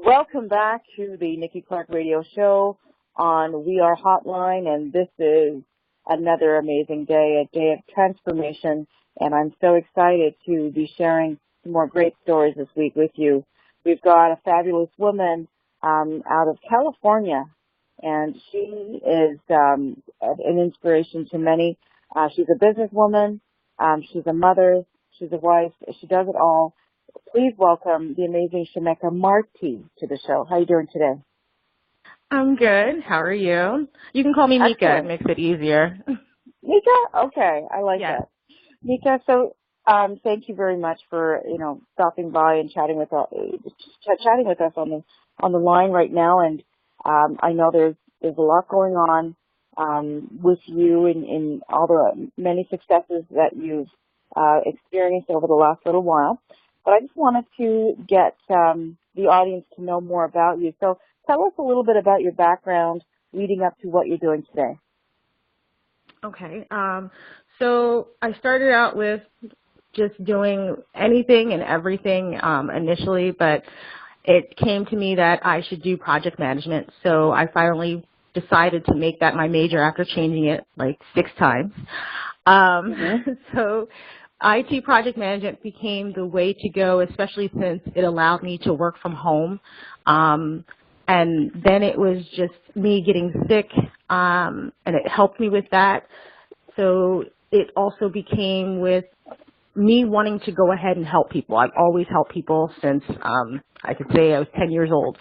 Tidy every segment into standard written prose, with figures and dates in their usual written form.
Welcome back to the Nikki Clarke Radio Show on We Are Hotline, and this is another amazing day, a day of transformation, and I'm so excited to be sharing some more great stories this week with you. We've got a fabulous woman out of California, and she is an inspiration to many. She's a businesswoman, she's a mother, she's a wife, she does it all. Please welcome the amazing Shamekka Marty to the show. How are you doing today? I'm good. How are you? You can call me Nika. It makes it easier. Nika? Okay. I like that. Nika, so thank you very much for, stopping by and chatting with us on the line right now. And I know there's a lot going on with you in all the many successes that you've experienced over the last little while. But I just wanted to get the audience to know more about you. So tell us a little bit about your background leading up to what you're doing today. Okay. So I started out with just doing anything and everything initially, but it came to me that I should do project management. So I finally decided to make that my major after changing it like 6 times. So IT project management became the way to go, especially since it allowed me to work from home. And then it was just me getting sick, and it helped me with that. So it also became with me wanting to go ahead and help people. I've always helped people since I could say I was 10 years old.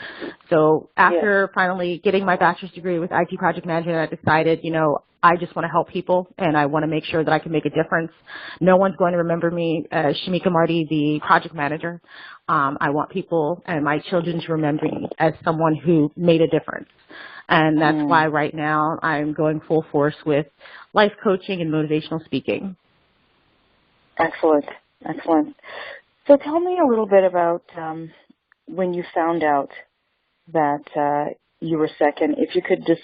So after finally getting my bachelor's degree with IT project management, I decided, I just want to help people, and I want to make sure that I can make a difference. No one's going to remember me as Shamekka Marty, the project manager. I want people and my children to remember me as someone who made a difference. And that's why right now I'm going full force with life coaching and motivational speaking. Excellent. Excellent. So tell me a little bit about when you found out that you were sick, and if you could just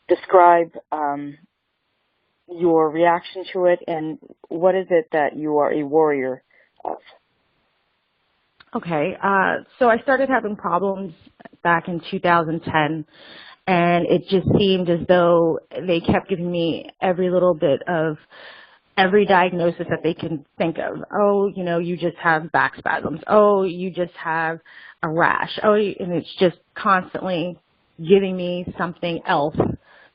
describe your reaction to it, and what is it that you are a warrior of? Okay, so I started having problems back in 2010, and it just seemed as though they kept giving me every little bit of every diagnosis that they can think of. Oh, you just have back spasms. Oh, you just have a rash. Oh, and it's just constantly giving me something else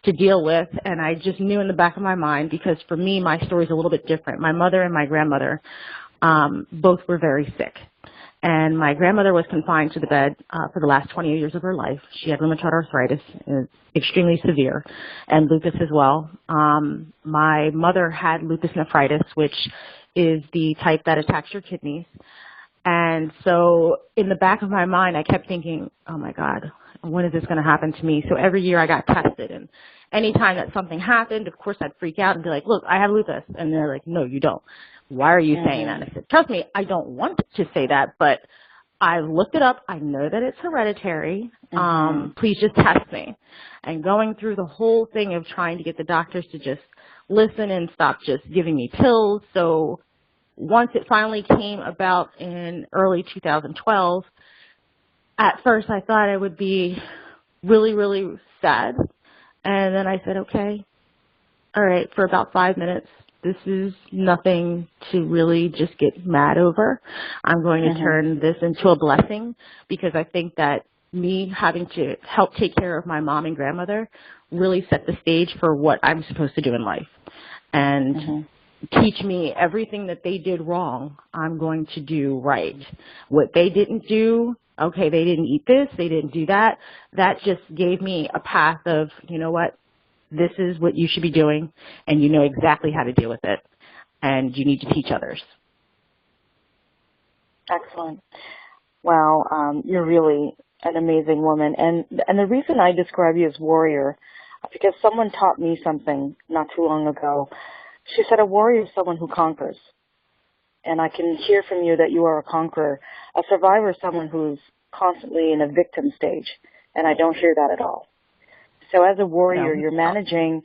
to deal with, and I just knew in the back of my mind, because for me, my story is a little bit different. My mother and my grandmother both were very sick, and my grandmother was confined to the bed for the last 20 years of her life. She had rheumatoid arthritis, extremely severe, and lupus as well. My mother had lupus nephritis, which is the type that attacks your kidneys. And so in the back of my mind, I kept thinking, oh, my God, when is this going to happen to me? So every year I got tested, and anytime that something happened, of course, I'd freak out and be like, look, I have lupus. And they're like, no, you don't. Why are you saying that? And I said, trust me, I don't want to say that, but I've looked it up. I know that it's hereditary. Please just test me. And going through the whole thing of trying to get the doctors to just listen and stop just giving me pills. So once it finally came about in early 2012, at first I thought I would be really, really sad. And then I said, okay, all right, for about 5 minutes, this is nothing to really just get mad over. I'm going to turn this into a blessing, because I think that me having to help take care of my mom and grandmother really set the stage for what I'm supposed to do in life. And teach me everything that they did wrong, I'm going to do right. What they didn't do, okay, they didn't eat this, they didn't do that. That just gave me a path of, you know what, this is what you should be doing, and you know exactly how to deal with it, and you need to teach others. Excellent. Wow, you're really an amazing woman. And the reason I describe you as warrior, because someone taught me something not too long ago. She said a warrior is someone who conquers. And I can hear from you that you are a conqueror. A survivor is someone who's constantly in a victim stage, and I don't hear that at all. So as a warrior, you're managing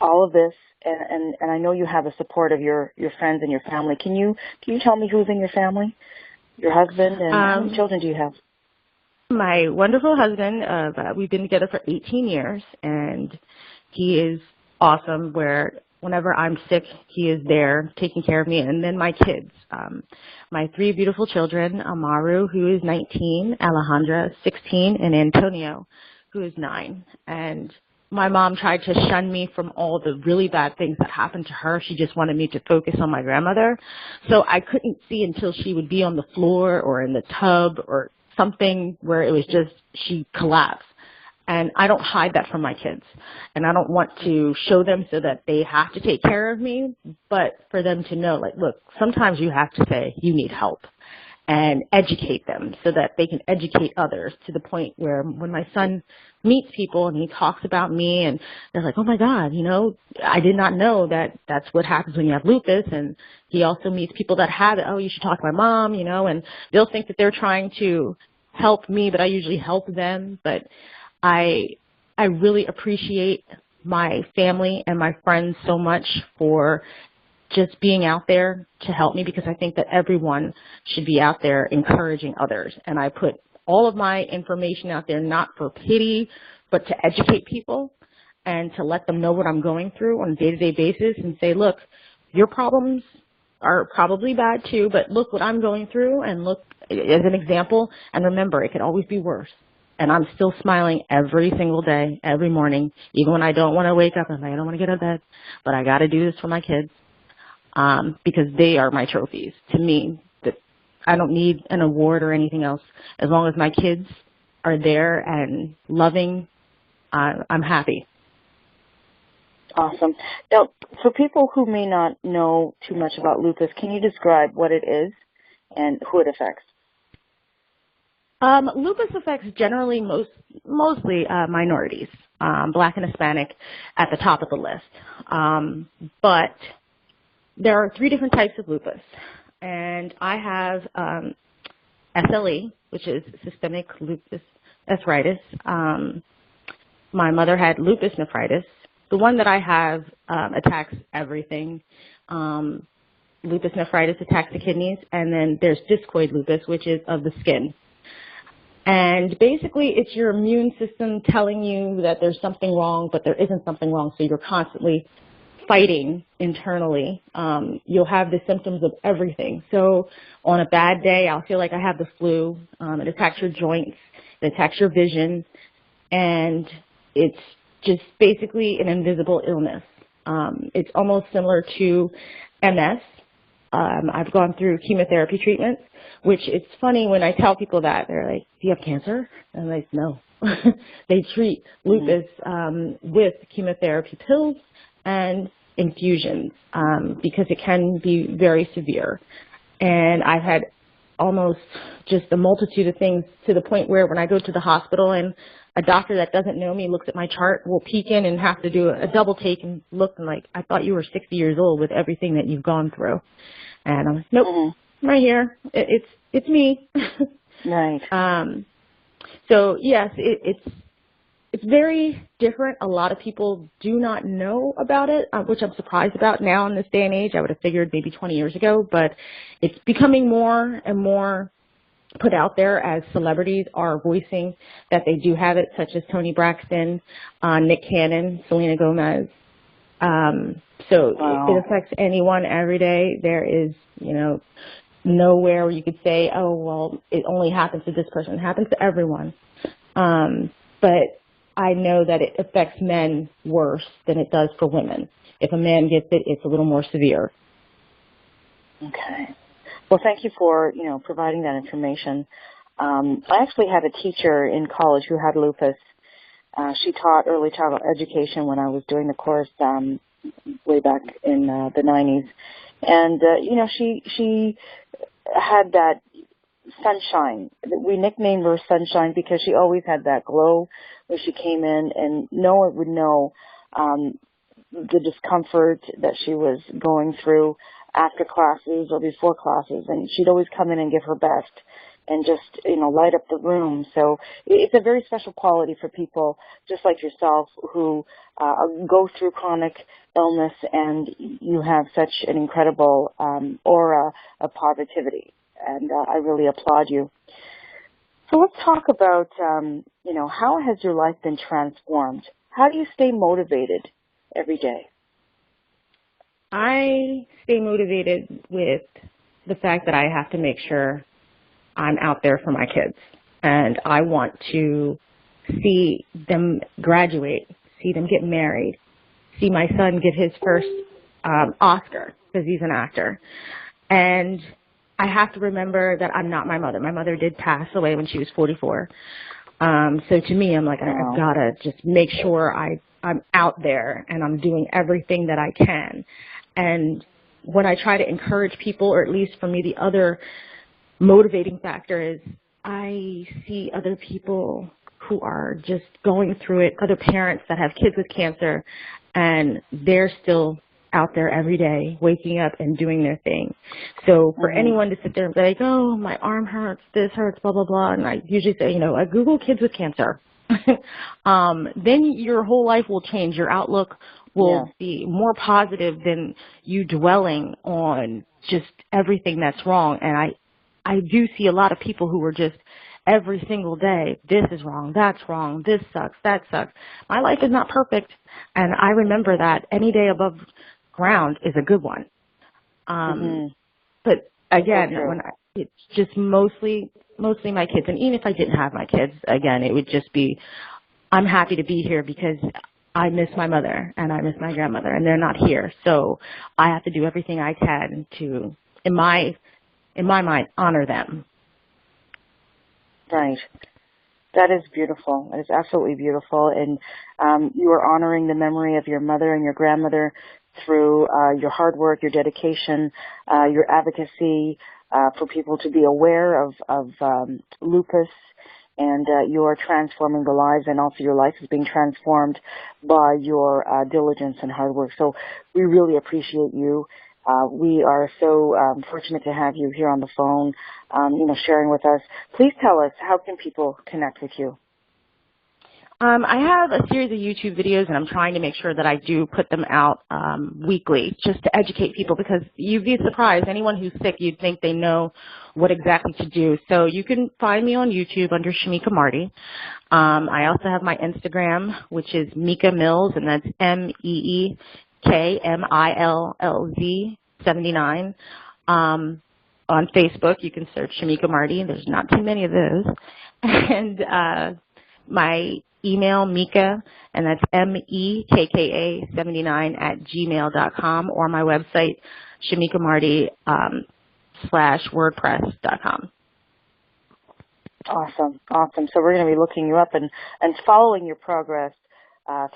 all of this, and I know you have the support of your friends and your family. Can you tell me who's in your family? Your husband, and how many children do you have? My wonderful husband, we've been together for 18 years, and he is awesome where whenever I'm sick, he is there taking care of me. And then my kids, my 3 beautiful children, Amaru, who is 19, Alejandra, 16, and Antonio, who is 9. And my mom tried to shun me from all the really bad things that happened to her. She just wanted me to focus on my grandmother. So I couldn't see until she would be on the floor or in the tub or something where it was just she collapsed. And I don't hide that from my kids. And I don't want to show them so that they have to take care of me, but for them to know, like, look, sometimes you have to say you need help and educate them so that they can educate others to the point where when my son meets people and he talks about me and they're like, oh my God, you know, I did not know that that's what happens when you have lupus. And he also meets people that have it. Oh, you should talk to my mom, you know, and they'll think that they're trying to help me, but I usually help them. But I really appreciate my family and my friends so much for just being out there to help me, because I think that everyone should be out there encouraging others. And I put all of my information out there not for pity, but to educate people and to let them know what I'm going through on a day-to-day basis and say, look, your problems are probably bad too, but look what I'm going through and look as an example. And remember, it could always be worse. And I'm still smiling every single day, every morning, even when I don't want to wake up and I don't want to get out of bed, but I got to do this for my kids. Because they are my trophies to me. That I don't need an award or anything else. As long as my kids are there and loving, I'm happy. Awesome. Now, for people who may not know too much about lupus, can you describe what it is and who it affects? Lupus affects generally mostly minorities, Black and Hispanic at the top of the list. But there are 3 different types of lupus, and I have SLE, which is systemic lupus arthritis. My mother had lupus nephritis. The one that I have attacks everything. Lupus nephritis attacks the kidneys, and then there's discoid lupus, which is of the skin. And basically, it's your immune system telling you that there's something wrong, but there isn't something wrong, so you're constantly fighting internally. You'll have the symptoms of everything. So on a bad day, I'll feel like I have the flu. It attacks your joints. It attacks your vision. And it's just basically an invisible illness. It's almost similar to MS. I've gone through chemotherapy treatments, which it's funny when I tell people that. They're like, do you have cancer? And I'm like, no. They treat lupus with chemotherapy pills and infusions because it can be very severe. And I've had almost just a multitude of things to the point where when I go to the hospital and a doctor that doesn't know me looks at my chart, will peek in and have to do a double take and look and like, I thought you were 60 years old with everything that you've gone through. And I'm like, nope, I'm right here. It's me. Right. So yes, it's very different. A lot of people do not know about it, which I'm surprised about now in this day and age. I would have figured maybe 20 years ago, but it's becoming more and more put out there as celebrities are voicing that they do have it, such as Toni Braxton, Nick Cannon, Selena Gomez. So wow. it affects anyone every day. There is, nowhere where you could say, oh, well, it only happens to this person. It happens to everyone. But I know that it affects men worse than it does for women. If a man gets it, it's a little more severe. Okay. Well, thank you for, providing that information. I actually had a teacher in college who had lupus. She taught early childhood education when I was doing the course way back in the 90s. And, she had that sunshine. We nicknamed her Sunshine because she always had that glow when she came in, and no one would know the discomfort that she was going through after classes or before classes, and she'd always come in and give her best and just, light up the room. So it's a very special quality for people just like yourself who go through chronic illness, and you have such an incredible aura of positivity, and I really applaud you. So let's talk about, how has your life been transformed? How do you stay motivated every day? I stay motivated with the fact that I have to make sure I'm out there for my kids. And I want to see them graduate, see them get married, see my son get his first Oscar because he's an actor. And I have to remember that I'm not my mother. My mother did pass away when she was 44. So to me, I'm like, I've got to just make sure I'm out there and I'm doing everything that I can. And when I try to encourage people, or at least for me, the other motivating factor is I see other people who are just going through it, other parents that have kids with cancer, and they're still out there every day, waking up and doing their thing. So for anyone to sit there and be like, oh, my arm hurts, this hurts, blah, blah, blah, and I usually say, I Google kids with cancer. Then your whole life will change. Your outlook will be more positive than you dwelling on just everything that's wrong. And I do see a lot of people who are just every single day, this is wrong, that's wrong, this sucks, that sucks. My life is not perfect, and I remember that any day above ground is a good one. But again, it's just mostly my kids. And even if I didn't have my kids, again, it would just be, I'm happy to be here because I miss my mother and I miss my grandmother, and they're not here. So I have to do everything I can to, in my mind, honor them. Right. That is beautiful. That is absolutely beautiful. And you are honoring the memory of your mother and your grandmother through your hard work, your dedication, your advocacy for people to be aware of lupus. And you are transforming the lives, and also your life is being transformed by your diligence and hard work. So we really appreciate you. We are so fortunate to have you here on the phone, sharing with us. Please tell us, how can people connect with you? I have a series of YouTube videos, and I'm trying to make sure that I do put them out weekly just to educate people, because you'd be surprised. Anyone who's sick, you'd think they know what exactly to do. So you can find me on YouTube under Shamekka Marty. I also have my Instagram, which is Meekka Mills, and that's MEEKMILLZ 79. On Facebook, you can search Shamekka Marty. There's not too many of those. And my email, Meekka, and that's MEKKA79 @gmail.com, or my website, shamekkamarty.wordpress.com. Awesome. So we're going to be looking you up and following your progress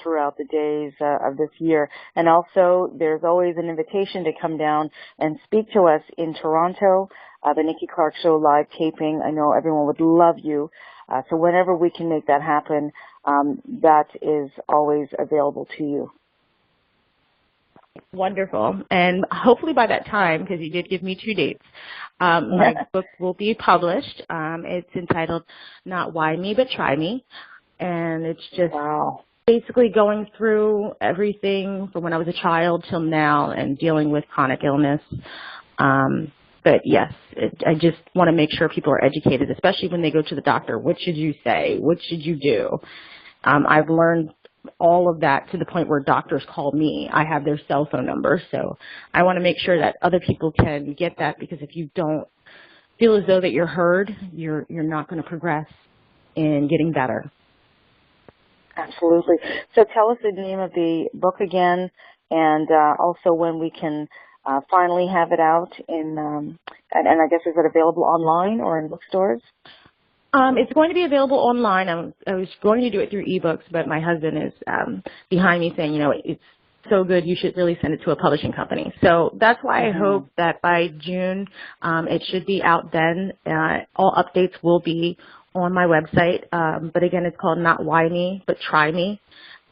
throughout the days of this year. And also, there's always an invitation to come down and speak to us in Toronto, the Nikki Clarke Show live taping. I know everyone would love you. So whenever we can make that happen, that is always available to you. Wonderful. And hopefully by that time, because you did give me 2 dates, my book will be published. It's entitled Not Why Me, But Try Me. And it's just basically going through everything from when I was a child till now and dealing with chronic illness. But yes, I just want to make sure people are educated, especially when they go to the doctor. What should you say? What should you do? I've learned all of that to the point where doctors call me. I have their cell phone number. So I want to make sure that other people can get that, because if you don't feel as though that you're heard, you're not going to progress in getting better. Absolutely. So tell us the name of the book again, and also when we can finally have it out in, and I guess, is it available online or in bookstores? It's going to be available online. I was going to do it through ebooks, but my husband is behind me saying, it's so good, you should really send it to a publishing company. So that's why I hope that by June it should be out then. All updates will be on my website. But again, it's called Not Why Me, But Try Me.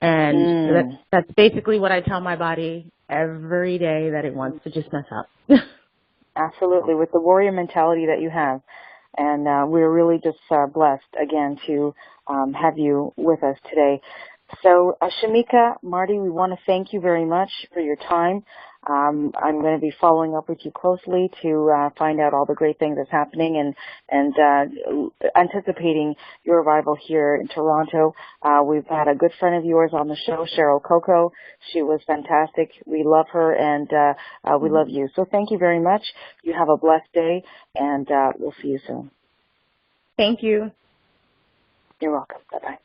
And that's basically what I tell my body every day, that it wants to just mess up. Absolutely, with the warrior mentality that you have. And we're really just blessed, again, to have you with us today. So, Shamekka Marty, we want to thank you very much for your time. I'm going to be following up with you closely to find out all the great things that's happening and anticipating your arrival here in Toronto. We've had a good friend of yours on the show, Cheryl Coco. She was fantastic. We love her, and we love you. So thank you very much. You have a blessed day, and we'll see you soon. Thank you. You're welcome. Bye-bye.